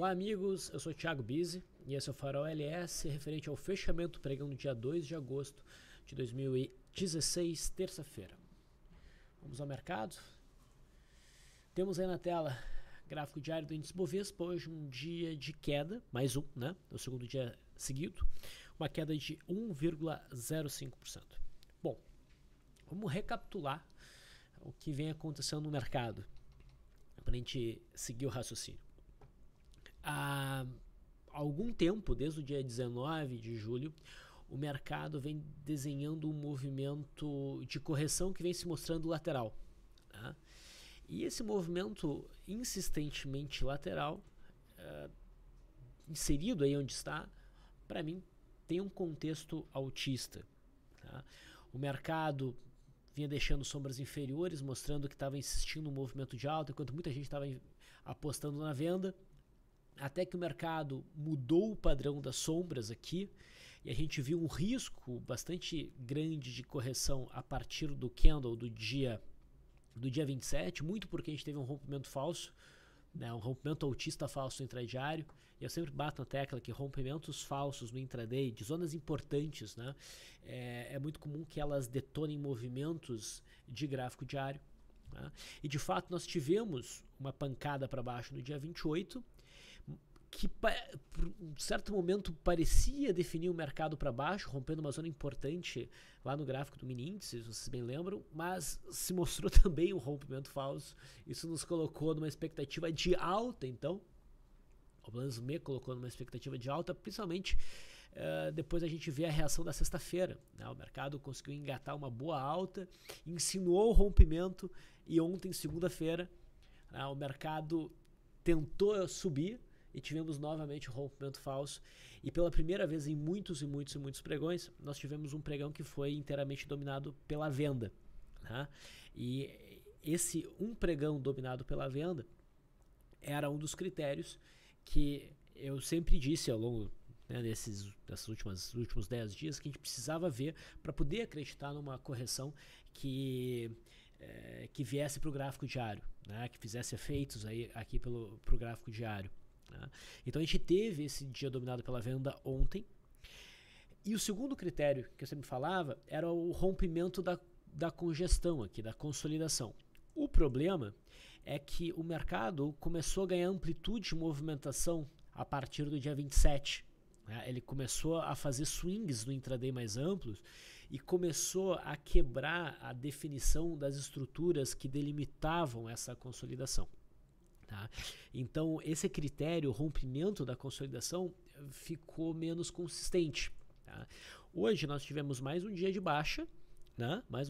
Olá amigos, eu sou o Thiago Bizzi e esse é o Farol LS referente ao fechamento do pregão no dia 2 de agosto de 2016, terça-feira. Vamos ao mercado. Temos aí na tela gráfico diário do índice Bovespa, hoje um dia de queda, mais um, né? O segundo dia seguido, uma queda de 1,05%. Bom, vamos recapitular o que vem acontecendo no mercado, para a gente seguir o raciocínio. Há algum tempo, desde o dia 19 de julho, o mercado vem desenhando um movimento de correção que vem se mostrando lateral. Tá? E esse movimento insistentemente lateral, inserido aí onde está, para mim, tem um contexto altista. Tá? O mercado vinha deixando sombras inferiores, mostrando que estava insistindo no movimento de alta, enquanto muita gente estava apostando na venda, até que o mercado mudou o padrão das sombras aqui, e a gente viu um risco bastante grande de correção a partir do candle do dia 27, muito porque a gente teve um rompimento falso, né, um rompimento altista falso no intradiário, e eu sempre bato na tecla que rompimentos falsos no intraday, de zonas importantes, né, é muito comum que elas detonem movimentos de gráfico diário. Né, e de fato nós tivemos uma pancada para baixo no dia 28, que por um certo momento parecia definir o mercado para baixo, rompendo uma zona importante lá no gráfico do mini índice, se vocês bem lembram, mas se mostrou também um rompimento falso. Isso nos colocou numa expectativa de alta, então, o Plano me colocou numa expectativa de alta, principalmente depois a gente vê a reação da sexta-feira. Né? O mercado conseguiu engatar uma boa alta, insinuou o rompimento, e ontem, segunda-feira, o mercado tentou subir, e tivemos novamente o rompimento falso, e pela primeira vez em muitos pregões, nós tivemos um pregão que foi inteiramente dominado pela venda. Né? E esse um pregão dominado pela venda era um dos critérios que eu sempre disse ao longo, né, desses últimos 10 dias, que a gente precisava ver para poder acreditar numa correção que viesse para o gráfico diário, né, que fizesse efeitos aí, aqui para o gráfico diário. Então a gente teve esse dia dominado pela venda ontem, e o segundo critério que eu sempre falava era o rompimento da congestão aqui, da consolidação. O problema é que o mercado começou a ganhar amplitude de movimentação a partir do dia 27. Né? Ele começou a fazer swings no intraday mais amplos e começou a quebrar a definição das estruturas que delimitavam essa consolidação. Tá? Então esse critério, o rompimento da consolidação, ficou menos consistente. Tá? Hoje nós tivemos mais um dia de baixa, né? Mas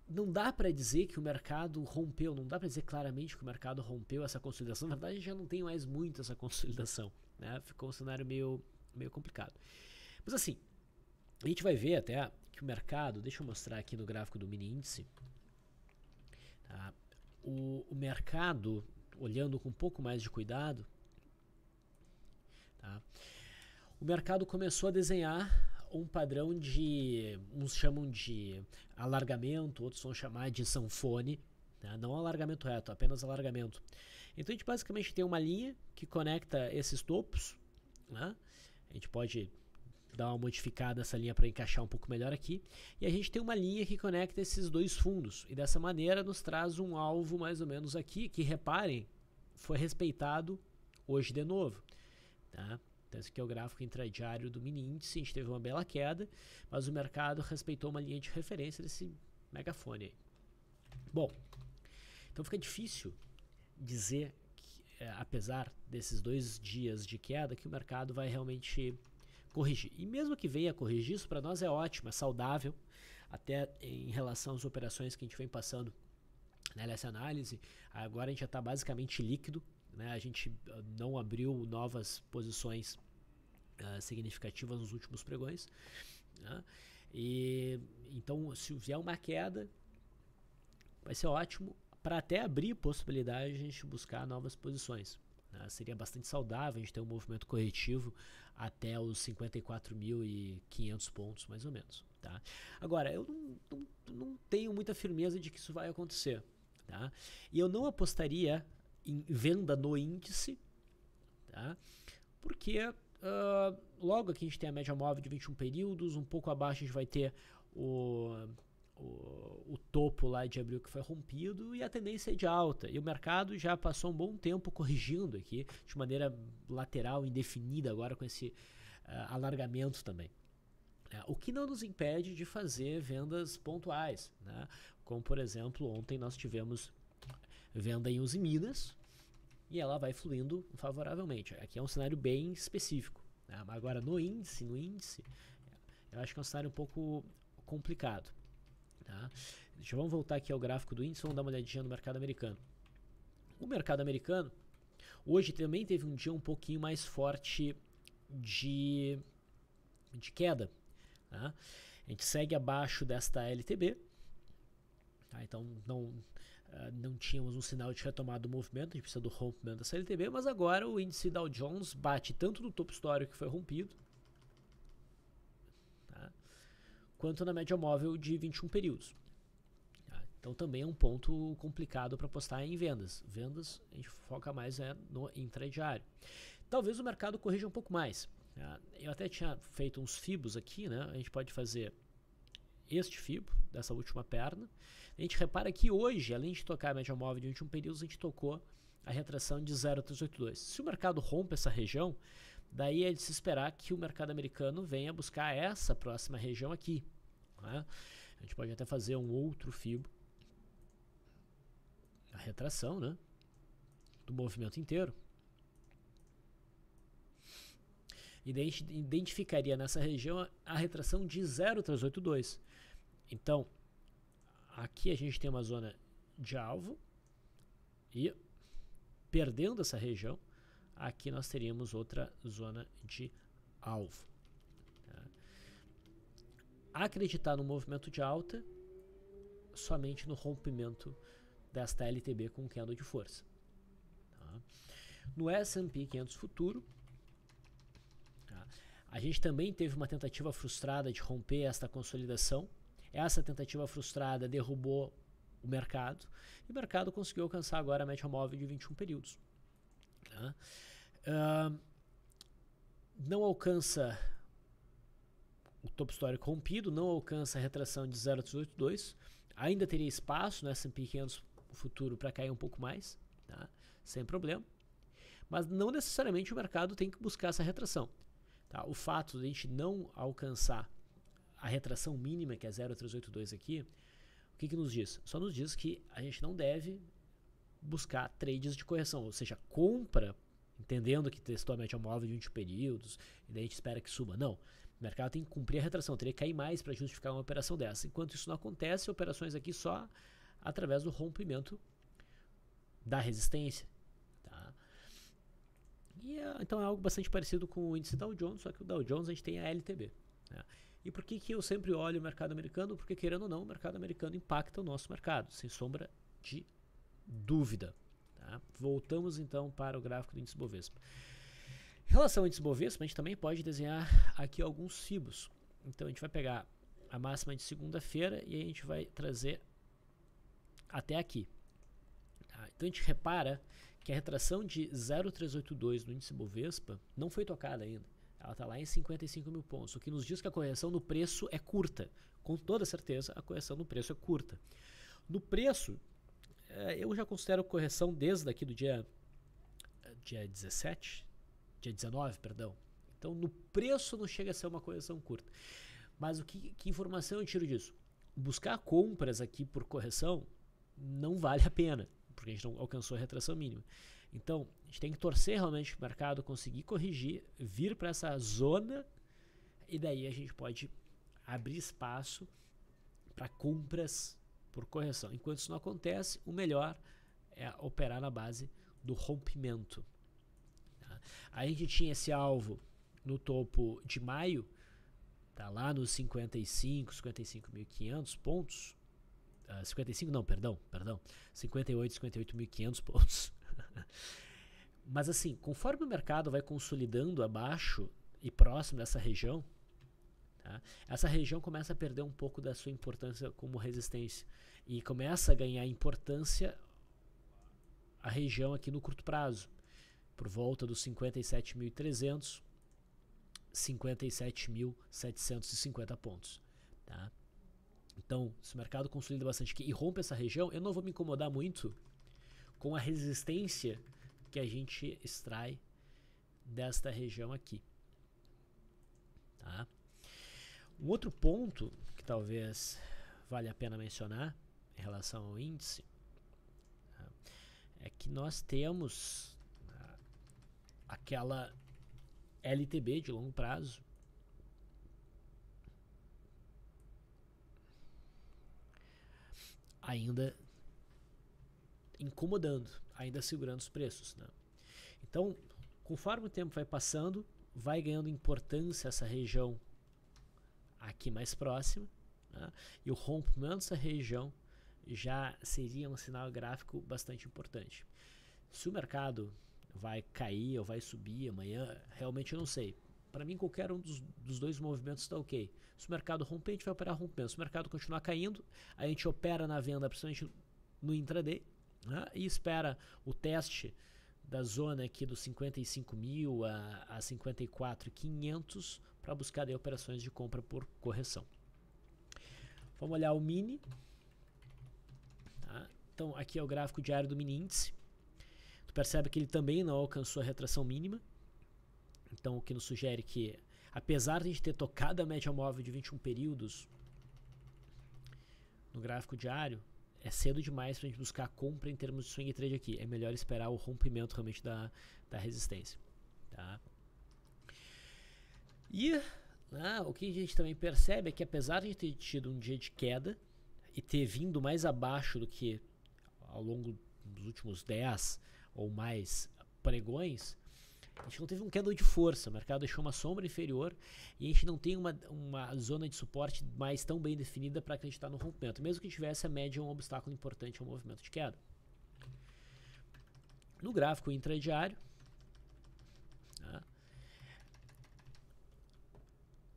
não dá para dizer que o mercado rompeu, não dá para dizer claramente que o mercado rompeu essa consolidação. Na verdade, a gente já não tem mais muito essa consolidação. Né? Ficou um cenário meio complicado. Mas assim, a gente vai ver até que o mercado, deixa eu mostrar aqui no gráfico do mini índice, tá? O mercado, olhando com um pouco mais de cuidado, tá? O mercado começou a desenhar um padrão de, uns chamam de alargamento, outros vão chamar de sanfone, tá? Não alargamento reto, apenas alargamento. Então a gente basicamente tem uma linha que conecta esses topos, né? A gente pode dar uma modificada nessa linha para encaixar um pouco melhor aqui, e a gente tem uma linha que conecta esses dois fundos, e dessa maneira nos traz um alvo mais ou menos aqui, que reparem, foi respeitado hoje de novo. Tá? Então esse aqui é o gráfico intradiário do mini índice, a gente teve uma bela queda, mas o mercado respeitou uma linha de referência desse megafone aí. Bom, então fica difícil dizer, que, apesar desses 2 dias de queda, que o mercado vai realmente corrigir. E mesmo que venha a corrigir, isso para nós é ótimo, é saudável, até em relação às operações que a gente vem passando nessa análise. Agora a gente já está basicamente líquido, né? A gente não abriu novas posições significativas nos últimos pregões, né? E então, se vier uma queda, vai ser ótimo para até abrir possibilidade de a gente buscar novas posições. Seria bastante saudável a gente ter um movimento corretivo até os 54.500 pontos, mais ou menos. Tá? Agora, eu não tenho muita firmeza de que isso vai acontecer. Tá? E eu não apostaria em venda no índice, tá? Porque logo aqui a gente tem a média móvel de 21 períodos, um pouco abaixo a gente vai ter o topo lá de abril que foi rompido e a tendência é de alta. E o mercado já passou um bom tempo corrigindo aqui de maneira lateral, indefinida agora com esse alargamento também. O que não nos impede de fazer vendas pontuais, né? Como por exemplo, ontem nós tivemos venda em Uzi Minas e ela vai fluindo favoravelmente. Aqui é um cenário bem específico, né? Agora no índice, eu acho que é um cenário um pouco complicado. Tá? Vamos voltar aqui ao gráfico do índice, vamos dar uma olhadinha no mercado americano. O mercado americano hoje também teve um dia um pouquinho mais forte de queda. Tá? A gente segue abaixo desta LTB, tá? Então não tínhamos um sinal de retomada do movimento, a gente precisa do rompimento dessa LTB, mas agora o índice Dow Jones bate tanto no topo histórico que foi rompido, tá? Quanto na média móvel de 21 períodos. Tá? Então também é um ponto complicado para apostar em vendas. Vendas a gente foca mais no intradiário. Talvez o mercado corrija um pouco mais. Eu até tinha feito uns fibos aqui, né? A gente pode fazer este fibo dessa última perna. A gente repara que hoje, além de tocar a média móvel de 21 períodos, a gente tocou a retração de 0,382. Se o mercado rompe essa região, daí é de se esperar que o mercado americano venha buscar essa próxima região aqui. Né? A gente pode até fazer um outro fibo, a retração, né? Do movimento inteiro. E daí a gente identificaria nessa região a retração de 0,382. Então, aqui a gente tem uma zona de alvo e perdendo essa região, aqui nós teríamos outra zona de alvo. Tá? Acreditar no movimento de alta somente no rompimento desta LTB com candle de força. Tá? No S&P 500 futuro, a gente também teve uma tentativa frustrada de romper esta consolidação. Essa tentativa frustrada derrubou o mercado e o mercado conseguiu alcançar agora a média móvel de 21 períodos. Tá? Não alcança o topo histórico rompido, não alcança a retração de 0,382. Ainda teria espaço no S&P 500 futuro para cair um pouco mais, tá? Sem problema. Mas não necessariamente o mercado tem que buscar essa retração. Tá? O fato de a gente não alcançar a retração mínima, que é 0,382 aqui, o que nos diz? Só nos diz que a gente não deve buscar trades de correção, ou seja, compra, entendendo que testou a média móvel de 20 períodos, e daí a gente espera que suba. Não, o mercado tem que cumprir a retração, teria que cair mais para justificar uma operação dessa. Enquanto isso não acontece, operações aqui só através do rompimento da resistência. Então é algo bastante parecido com o índice Dow Jones, só que o Dow Jones a gente tem a LTB. Né? E por que eu sempre olho o mercado americano? Porque querendo ou não, o mercado americano impacta o nosso mercado, sem sombra de dúvida. Tá? Voltamos então para o gráfico do índice Bovespa. Em relação ao índice Bovespa, a gente também pode desenhar aqui alguns fibos. Então a gente vai pegar a máxima de segunda-feira e a gente vai trazer até aqui. Tá? Então a gente repara que a retração de 0,382 no índice Bovespa não foi tocada ainda. Ela está lá em 55 mil pontos, o que nos diz que a correção no preço é curta. Com toda certeza, a correção no preço é curta. No preço, eu já considero correção desde aqui do dia 19, perdão. Então, no preço não chega a ser uma correção curta. Mas que informação eu tiro disso? Buscar compras aqui por correção não vale a pena, porque a gente não alcançou a retração mínima. Então, a gente tem que torcer realmente para o mercado conseguir corrigir, vir para essa zona, e daí a gente pode abrir espaço para compras por correção. Enquanto isso não acontece, o melhor é operar na base do rompimento. Tá? A gente tinha esse alvo no topo de maio, tá lá nos 55.500 pontos. 58, 58.500 pontos. Mas assim, conforme o mercado vai consolidando abaixo e próximo dessa região, tá, essa região começa a perder um pouco da sua importância como resistência e começa a ganhar importância a região aqui no curto prazo, por volta dos 57.300, 57.750 pontos, tá? Então, se o mercado consolida bastante aqui e rompe essa região, eu não vou me incomodar muito com a resistência que a gente extrai desta região aqui, tá? Um outro ponto que talvez vale a pena mencionar em relação ao índice, tá, é que nós temos aquela LTB de longo prazo ainda incomodando, ainda segurando os preços, né? Então, conforme o tempo vai passando, vai ganhando importância essa região aqui mais próxima, né? E o rompimento dessa região já seria um sinal gráfico bastante importante. Se o mercado vai cair ou vai subir amanhã, realmente eu não sei. Para mim, qualquer um dos dois movimentos está ok. Se o mercado romper, a gente vai operar rompendo. Se o mercado continuar caindo, a gente opera na venda, principalmente no intraday, né? E espera o teste da zona aqui dos 55.000 a 54.500 para buscar daí operações de compra por correção. Vamos olhar o mini. Tá? Então, aqui é o gráfico diário do mini índice. Tu percebe que ele também não alcançou a retração mínima. Então, o que nos sugere que, apesar de a gente ter tocado a média móvel de 21 períodos no gráfico diário, é cedo demais para a gente buscar a compra em termos de swing trade aqui. É melhor esperar o rompimento realmente da resistência. Tá? E o que a gente também percebe é que, apesar de a gente ter tido um dia de queda e ter vindo mais abaixo do que ao longo dos últimos 10 ou mais pregões, a gente não teve um candle de força, o mercado deixou uma sombra inferior e a gente não tem uma zona de suporte mais tão bem definida para acreditar no rompimento. Mesmo que tivesse, a média é um obstáculo importante ao movimento de queda. No gráfico intradiário, tá,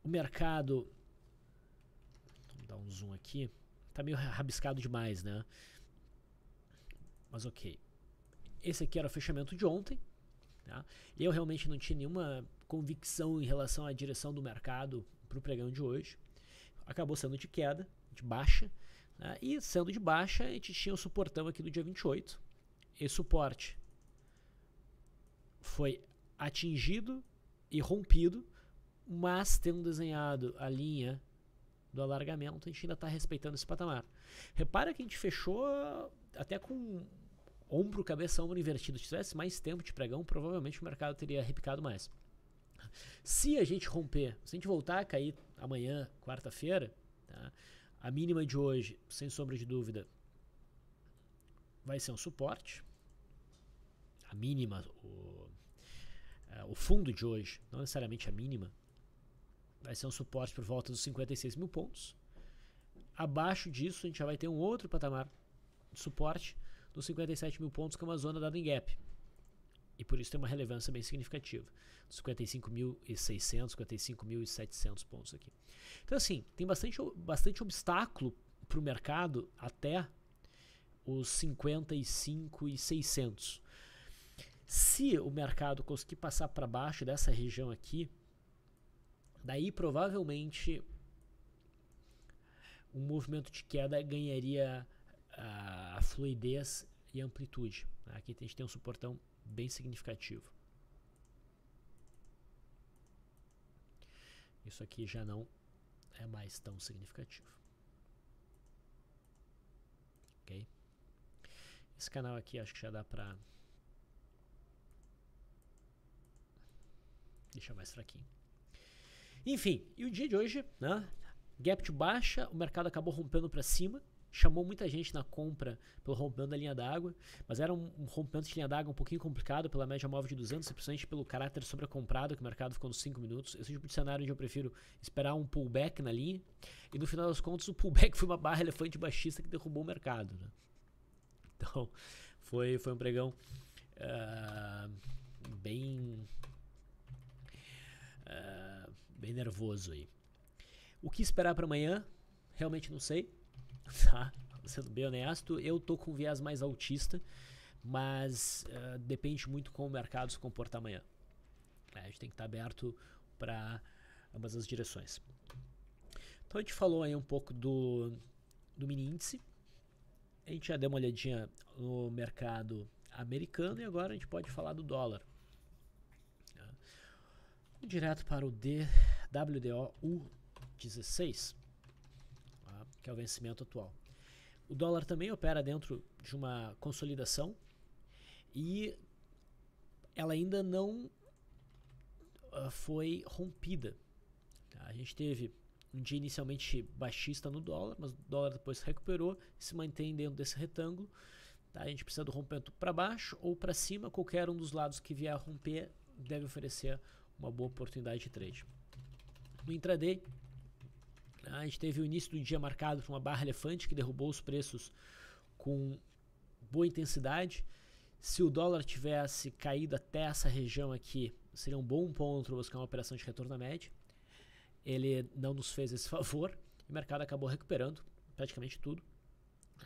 o mercado, vamos dar um zoom aqui, está meio rabiscado demais, né? Mas ok. Esse aqui era o fechamento de ontem. Tá? Eu realmente não tinha nenhuma convicção em relação à direção do mercado para o pregão de hoje. Acabou sendo de queda, de baixa, né? E sendo de baixa, a gente tinha o suportão aqui do dia 28. Esse suporte foi atingido e rompido, mas tendo desenhado a linha do alargamento, a gente ainda está respeitando esse patamar. Repara que a gente fechou até com ombro, cabeça, ombro invertido. Se tivesse mais tempo de pregão, provavelmente o mercado teria repicado mais. Se a gente romper, se a gente voltar a cair amanhã, quarta-feira, tá, a mínima de hoje, sem sombra de dúvida, vai ser um suporte. A mínima, o fundo de hoje, não necessariamente a mínima, vai ser um suporte por volta dos 56 mil pontos. Abaixo disso, a gente já vai ter um outro patamar de suporte dos 57 mil pontos, que é uma zona dada em gap. E por isso tem uma relevância bem significativa. 55.600, 55.700 pontos aqui. Então, assim, tem bastante obstáculo para o mercado até os 55.600. Se o mercado conseguir passar para baixo dessa região aqui, daí provavelmente um movimento de queda ganharia a fluidez e amplitude. Aqui a gente tem um suportão bem significativo. Isso aqui já não é mais tão significativo. Ok? Esse canal aqui acho que já dá pra deixar mais fraquinho. Enfim, e o dia de hoje, né? Gap de baixa, o mercado acabou rompendo para cima. Chamou muita gente na compra pelo rompimento da linha d'água, mas era um rompimento de linha d'água um pouquinho complicado pela média móvel de 200, simplesmente pelo caráter sobrecomprado que o mercado ficou nos 5 minutos. Esse tipo de cenário onde eu prefiro esperar um pullback na linha, e no final das contas o pullback foi uma barra elefante baixista que derrubou o mercado, né? Então foi um pregão bem nervoso aí. O que esperar para amanhã? Realmente não sei. Tá? Sendo bem honesto, eu tô com um viés mais altista, mas depende muito como o mercado se comportar amanhã. A gente tem que estar aberto para ambas as direções. Então a gente falou aí um pouco do mini índice, a gente já deu uma olhadinha no mercado americano e agora a gente pode falar do dólar. Direto para o WDO U16, que é o vencimento atual. O dólar também opera dentro de uma consolidação e ela ainda não foi rompida. A gente teve um dia inicialmente baixista no dólar, mas o dólar depois recuperou e se mantém dentro desse retângulo. A gente precisa do rompimento para baixo ou para cima, qualquer um dos lados que vier a romper deve oferecer uma boa oportunidade de trade. No intraday, a gente teve o início do dia marcado por uma barra elefante que derrubou os preços com boa intensidade. Se o dólar tivesse caído até essa região aqui, seria um bom ponto para buscar uma operação de retorno à média. Ele não nos fez esse favor e o mercado acabou recuperando praticamente tudo.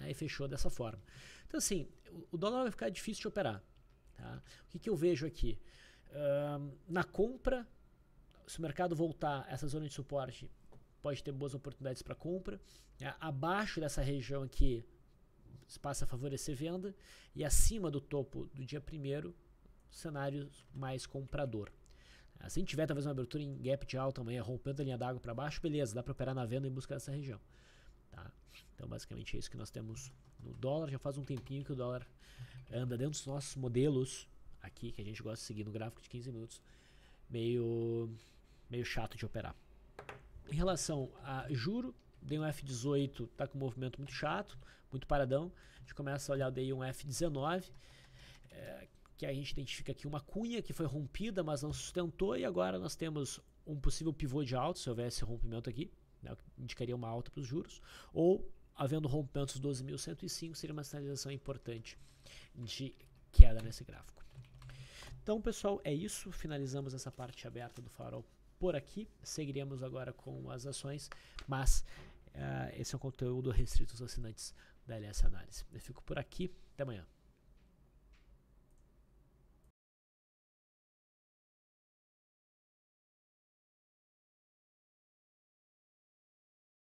Aí fechou dessa forma. Então assim, o dólar vai ficar difícil de operar. Tá? O que eu vejo aqui? Na compra, se o mercado voltar a essa zona de suporte, pode ter boas oportunidades para compra. Abaixo dessa região aqui, passa a favorecer venda. E acima do topo do dia 1º, cenário mais comprador. Se a gente tiver talvez uma abertura em gap de alta amanhã, rompendo a linha d'água para baixo, beleza, dá para operar na venda em busca dessa região. Tá? Então basicamente é isso que nós temos no dólar. Já faz um tempinho que o dólar anda dentro dos nossos modelos aqui, que a gente gosta de seguir no gráfico de 15 minutos, meio chato de operar. Em relação a juro, dei um F18, tá com um movimento muito chato, muito paradão. A gente começa a olhar daí um F19, que a gente identifica aqui uma cunha que foi rompida, mas não sustentou, e agora nós temos um possível pivô de alta, se houvesse rompimento aqui, né, que indicaria uma alta para os juros, ou havendo rompimentos 12.105, seria uma sinalização importante de queda nesse gráfico. Então, pessoal, é isso. Finalizamos essa parte aberta do farol por aqui. Seguiremos agora com as ações, mas esse é um conteúdo restrito aos assinantes da LS Análise. Eu fico por aqui. Até amanhã.